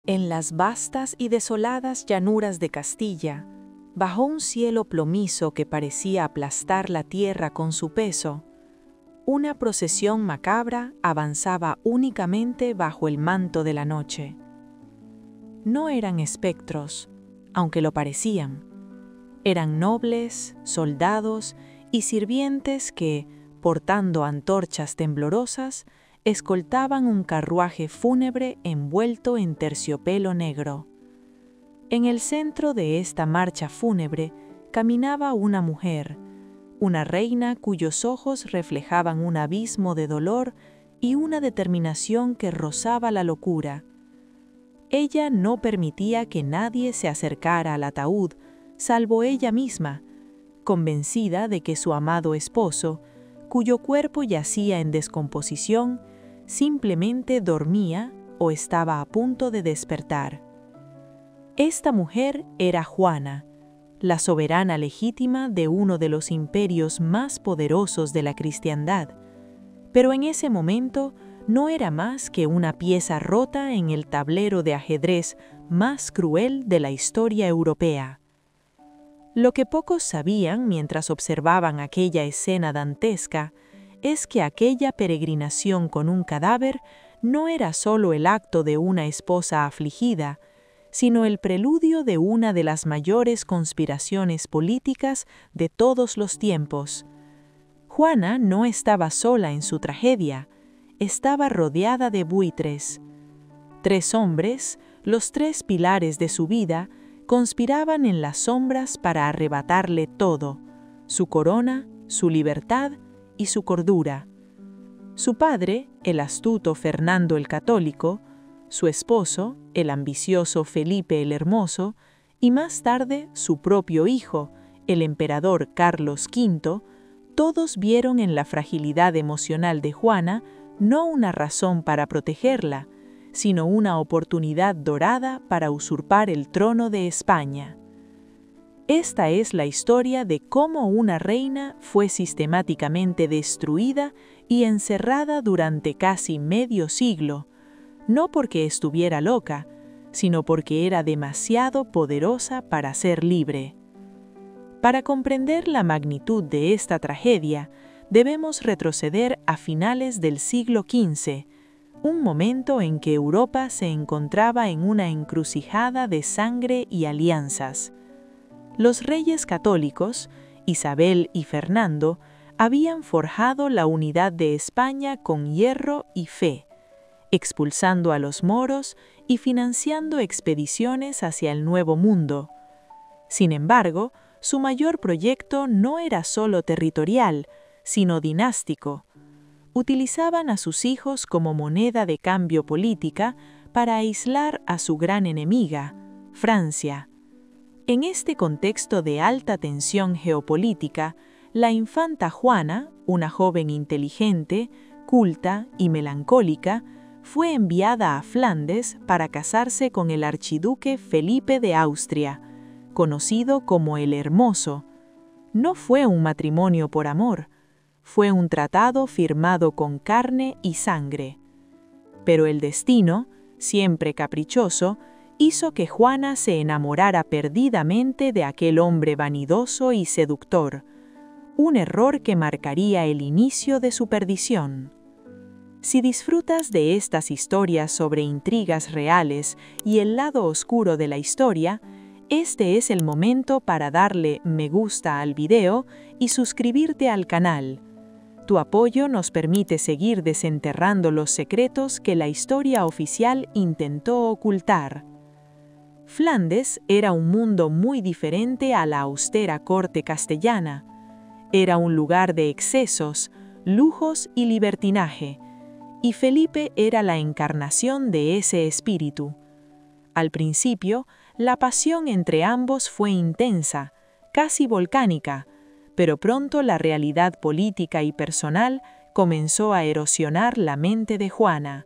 En las vastas y desoladas llanuras de Castilla, bajo un cielo plomizo que parecía aplastar la tierra con su peso, una procesión macabra avanzaba únicamente bajo el manto de la noche. No eran espectros, aunque lo parecían. Eran nobles, soldados y sirvientes que, portando antorchas temblorosas, escoltaban un carruaje fúnebre envuelto en terciopelo negro. En el centro de esta marcha fúnebre caminaba una mujer, una reina cuyos ojos reflejaban un abismo de dolor y una determinación que rozaba la locura. Ella no permitía que nadie se acercara al ataúd, salvo ella misma, convencida de que su amado esposo, cuyo cuerpo yacía en descomposición, simplemente dormía o estaba a punto de despertar. Esta mujer era Juana, la soberana legítima de uno de los imperios más poderosos de la cristiandad, pero en ese momento no era más que una pieza rota en el tablero de ajedrez más cruel de la historia europea. Lo que pocos sabían mientras observaban aquella escena dantesca es que aquella peregrinación con un cadáver no era solo el acto de una esposa afligida, sino el preludio de una de las mayores conspiraciones políticas de todos los tiempos. Juana no estaba sola en su tragedia, estaba rodeada de buitres. 3 hombres, los 3 pilares de su vida, conspiraban en las sombras para arrebatarle todo: su corona, su libertad y su cordura. Su padre, el astuto Fernando el Católico, su esposo, el ambicioso Felipe el Hermoso, y más tarde su propio hijo, el emperador Carlos V, todos vieron en la fragilidad emocional de Juana no una razón para protegerla, sino una oportunidad dorada para usurpar el trono de España. Esta es la historia de cómo una reina fue sistemáticamente destruida y encerrada durante casi medio siglo, no porque estuviera loca, sino porque era demasiado poderosa para ser libre. Para comprender la magnitud de esta tragedia, debemos retroceder a finales del siglo XV, un momento en que Europa se encontraba en una encrucijada de sangre y alianzas. Los reyes católicos, Isabel y Fernando, habían forjado la unidad de España con hierro y fe, expulsando a los moros y financiando expediciones hacia el Nuevo Mundo. Sin embargo, su mayor proyecto no era solo territorial, sino dinástico. Utilizaban a sus hijos como moneda de cambio política para aislar a su gran enemiga, Francia. En este contexto de alta tensión geopolítica, la infanta Juana, una joven inteligente, culta y melancólica, fue enviada a Flandes para casarse con el archiduque Felipe de Austria, conocido como el Hermoso. No fue un matrimonio por amor, fue un tratado firmado con carne y sangre. Pero el destino, siempre caprichoso, hizo que Juana se enamorara perdidamente de aquel hombre vanidoso y seductor, un error que marcaría el inicio de su perdición. Si disfrutas de estas historias sobre intrigas reales y el lado oscuro de la historia, este es el momento para darle me gusta al video y suscribirte al canal. Tu apoyo nos permite seguir desenterrando los secretos que la historia oficial intentó ocultar. Flandes era un mundo muy diferente a la austera corte castellana. Era un lugar de excesos, lujos y libertinaje, y Felipe era la encarnación de ese espíritu. Al principio, la pasión entre ambos fue intensa, casi volcánica, pero pronto la realidad política y personal comenzó a erosionar la mente de Juana.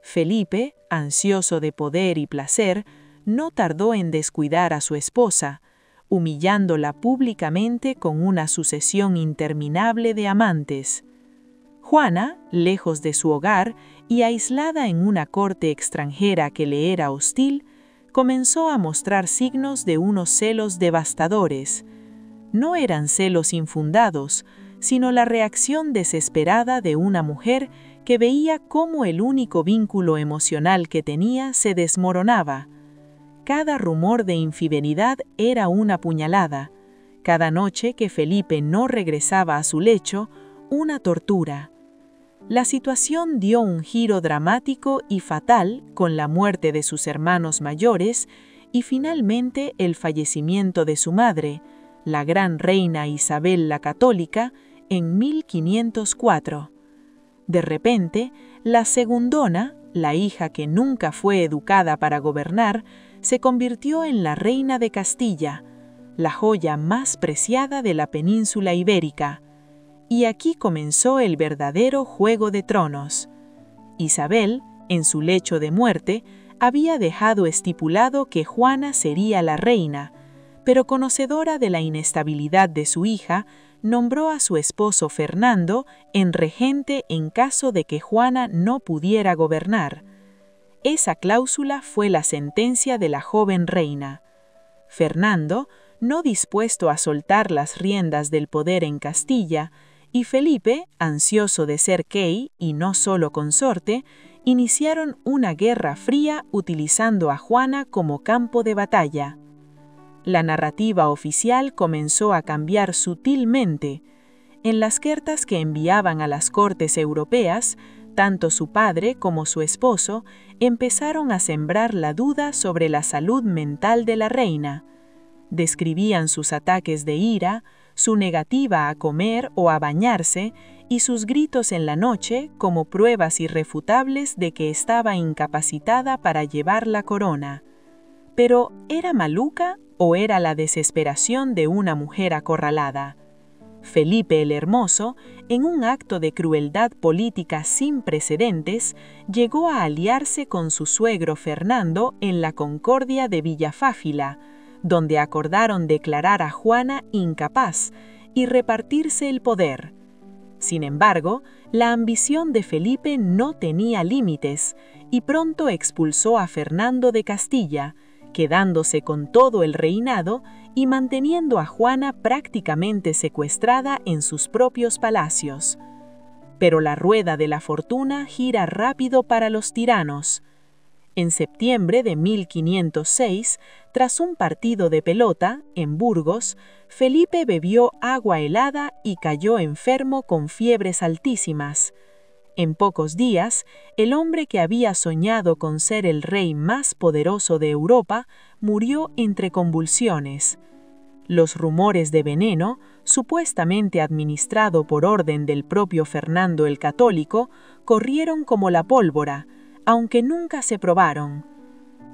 Felipe, ansioso de poder y placer, no tardó en descuidar a su esposa, humillándola públicamente con una sucesión interminable de amantes. Juana, lejos de su hogar, y aislada en una corte extranjera que le era hostil, comenzó a mostrar signos de unos celos devastadores. No eran celos infundados, sino la reacción desesperada de una mujer que veía cómo el único vínculo emocional que tenía se desmoronaba. Cada rumor de infidelidad era una puñalada. Cada noche que Felipe no regresaba a su lecho, una tortura. La situación dio un giro dramático y fatal con la muerte de sus hermanos mayores y finalmente el fallecimiento de su madre, la gran reina Isabel la Católica, en 1504. De repente, la segundona, la hija que nunca fue educada para gobernar, se convirtió en la reina de Castilla, la joya más preciada de la península ibérica. Y aquí comenzó el verdadero Juego de Tronos. Isabel, en su lecho de muerte, había dejado estipulado que Juana sería la reina, pero conocedora de la inestabilidad de su hija, nombró a su esposo Fernando en regente en caso de que Juana no pudiera gobernar. Esa cláusula fue la sentencia de la joven reina. Fernando, no dispuesto a soltar las riendas del poder en Castilla, y Felipe, ansioso de ser rey y no solo consorte, iniciaron una guerra fría utilizando a Juana como campo de batalla. La narrativa oficial comenzó a cambiar sutilmente. En las cartas que enviaban a las cortes europeas, tanto su padre como su esposo empezaron a sembrar la duda sobre la salud mental de la reina. Describían sus ataques de ira, su negativa a comer o a bañarse y sus gritos en la noche como pruebas irrefutables de que estaba incapacitada para llevar la corona. Pero, ¿era maluca o era la desesperación de una mujer acorralada? Felipe el Hermoso, en un acto de crueldad política sin precedentes, llegó a aliarse con su suegro Fernando en la Concordia de Villafáfila, donde acordaron declarar a Juana incapaz y repartirse el poder. Sin embargo, la ambición de Felipe no tenía límites y pronto expulsó a Fernando de Castilla, quedándose con todo el reinado y manteniendo a Juana prácticamente secuestrada en sus propios palacios. Pero la rueda de la fortuna gira rápido para los tiranos. En septiembre de 1506, tras un partido de pelota, en Burgos, Felipe bebió agua helada y cayó enfermo con fiebres altísimas. En pocos días, el hombre que había soñado con ser el rey más poderoso de Europa murió entre convulsiones. Los rumores de veneno, supuestamente administrado por orden del propio Fernando el Católico, corrieron como la pólvora, aunque nunca se probaron.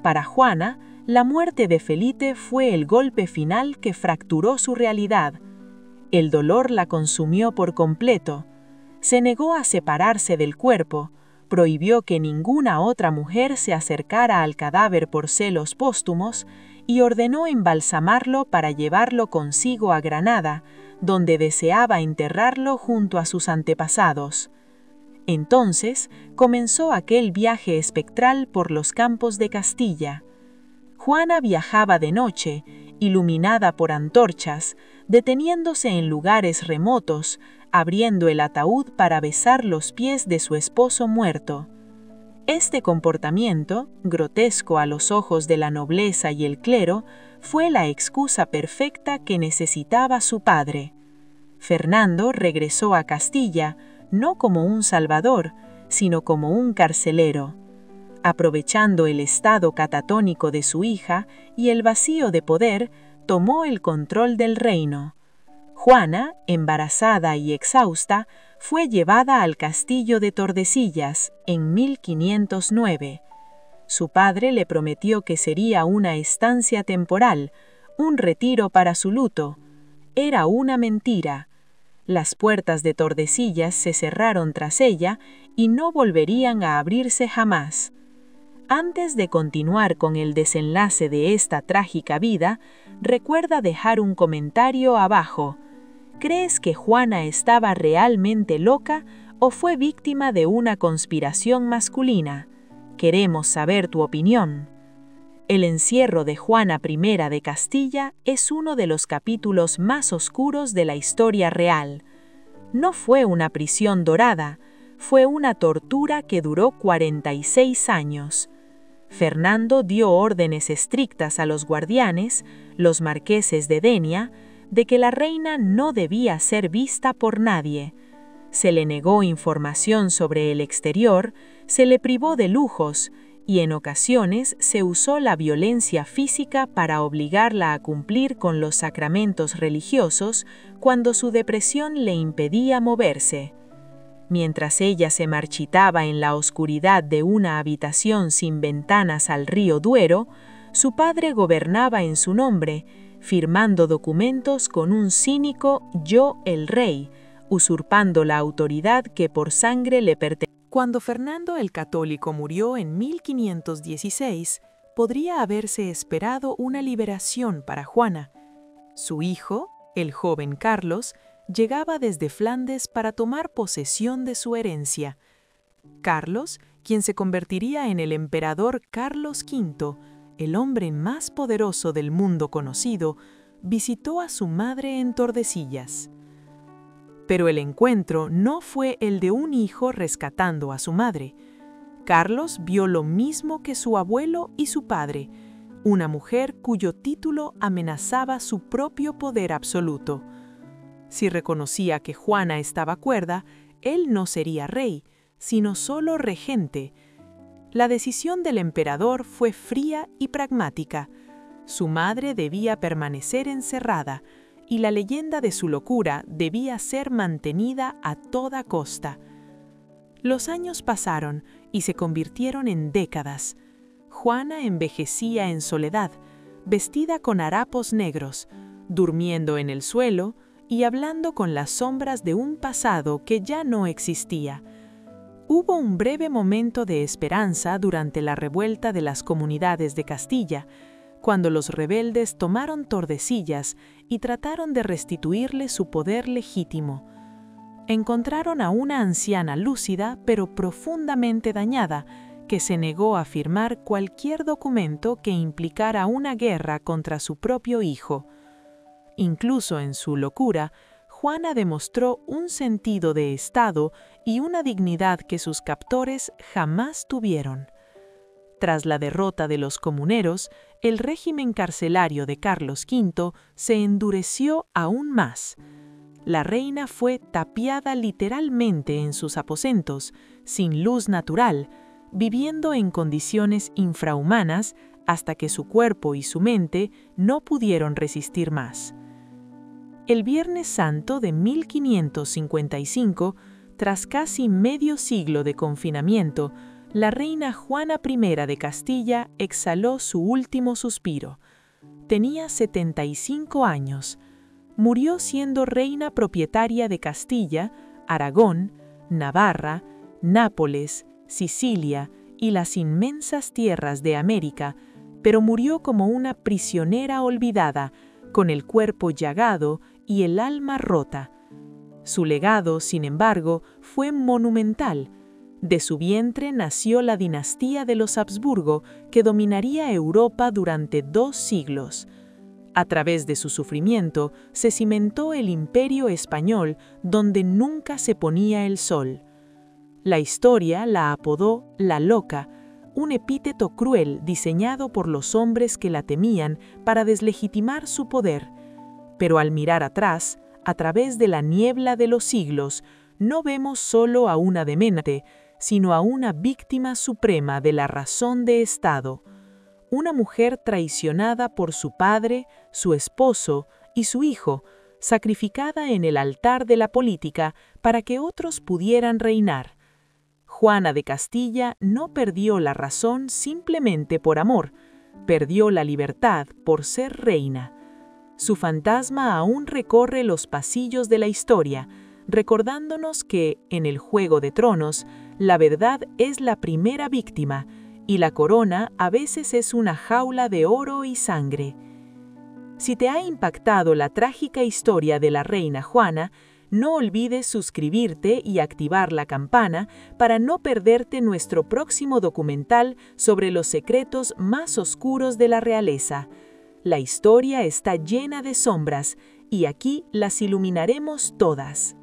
Para Juana, la muerte de Felipe fue el golpe final que fracturó su realidad. El dolor la consumió por completo. Se negó a separarse del cuerpo, prohibió que ninguna otra mujer se acercara al cadáver por celos póstumos y ordenó embalsamarlo para llevarlo consigo a Granada, donde deseaba enterrarlo junto a sus antepasados. Entonces comenzó aquel viaje espectral por los campos de Castilla. Juana viajaba de noche, iluminada por antorchas, deteniéndose en lugares remotos, abriendo el ataúd para besar los pies de su esposo muerto. Este comportamiento, grotesco a los ojos de la nobleza y el clero, fue la excusa perfecta que necesitaba su padre. Fernando regresó a Castilla, no como un salvador, sino como un carcelero. Aprovechando el estado catatónico de su hija y el vacío de poder, tomó el control del reino. Juana, embarazada y exhausta, fue llevada al castillo de Tordesillas en 1509. Su padre le prometió que sería una estancia temporal, un retiro para su luto. Era una mentira. Las puertas de Tordesillas se cerraron tras ella y no volverían a abrirse jamás. Antes de continuar con el desenlace de esta trágica vida, recuerda dejar un comentario abajo. ¿Crees que Juana estaba realmente loca o fue víctima de una conspiración masculina? Queremos saber tu opinión. El encierro de Juana I de Castilla es uno de los capítulos más oscuros de la historia real. No fue una prisión dorada, fue una tortura que duró 46 años. Fernando dio órdenes estrictas a los guardianes, los marqueses de Denia, de que la reina no debía ser vista por nadie. Se le negó información sobre el exterior, se le privó de lujos, y en ocasiones se usó la violencia física para obligarla a cumplir con los sacramentos religiosos cuando su depresión le impedía moverse. Mientras ella se marchitaba en la oscuridad de una habitación sin ventanas al río Duero, su padre gobernaba en su nombre, firmando documentos con un cínico «Yo el rey», usurpando la autoridad que por sangre le pertenecía. Cuando Fernando el Católico murió en 1516, podría haberse esperado una liberación para Juana. Su hijo, el joven Carlos, llegaba desde Flandes para tomar posesión de su herencia. Carlos, quien se convertiría en el emperador Carlos V, el hombre más poderoso del mundo conocido, visitó a su madre en Tordesillas. Pero el encuentro no fue el de un hijo rescatando a su madre. Carlos vio lo mismo que su abuelo y su padre, una mujer cuyo título amenazaba su propio poder absoluto. Si reconocía que Juana estaba cuerda, él no sería rey, sino solo regente. La decisión del emperador fue fría y pragmática. Su madre debía permanecer encerrada, y la leyenda de su locura debía ser mantenida a toda costa. Los años pasaron y se convirtieron en décadas. Juana envejecía en soledad, vestida con harapos negros, durmiendo en el suelo y hablando con las sombras de un pasado que ya no existía. Hubo un breve momento de esperanza durante la revuelta de las comunidades de Castilla, cuando los rebeldes tomaron Tordesillas y trataron de restituirle su poder legítimo. Encontraron a una anciana lúcida pero profundamente dañada, que se negó a firmar cualquier documento que implicara una guerra contra su propio hijo. Incluso en su locura, Juana demostró un sentido de Estado y una dignidad que sus captores jamás tuvieron. Tras la derrota de los comuneros, el régimen carcelario de Carlos V se endureció aún más. La reina fue tapiada literalmente en sus aposentos, sin luz natural, viviendo en condiciones infrahumanas hasta que su cuerpo y su mente no pudieron resistir más. El Viernes Santo de 1555, tras casi medio siglo de confinamiento, la reina Juana I de Castilla exhaló su último suspiro. Tenía 75 años. Murió siendo reina propietaria de Castilla, Aragón, Navarra, Nápoles, Sicilia y las inmensas tierras de América, pero murió como una prisionera olvidada, con el cuerpo llagado y el alma rota. Su legado, sin embargo, fue monumental. De su vientre nació la dinastía de los Habsburgo, que dominaría Europa durante 2 siglos. A través de su sufrimiento se cimentó el imperio español, donde nunca se ponía el sol. La historia la apodó La Loca, un epíteto cruel diseñado por los hombres que la temían para deslegitimar su poder. Pero al mirar atrás, a través de la niebla de los siglos, no vemos solo a una demente, sino a una víctima suprema de la razón de Estado, una mujer traicionada por su padre, su esposo y su hijo, sacrificada en el altar de la política para que otros pudieran reinar. Juana de Castilla no perdió la razón simplemente por amor, perdió la libertad por ser reina. Su fantasma aún recorre los pasillos de la historia, recordándonos que, en el Juego de Tronos, la verdad es la primera víctima y la corona a veces es una jaula de oro y sangre. Si te ha impactado la trágica historia de la reina Juana, No olvides suscribirte y activar la campana para no perderte nuestro próximo documental sobre los secretos más oscuros de la realeza. La historia está llena de sombras y aquí las iluminaremos todas.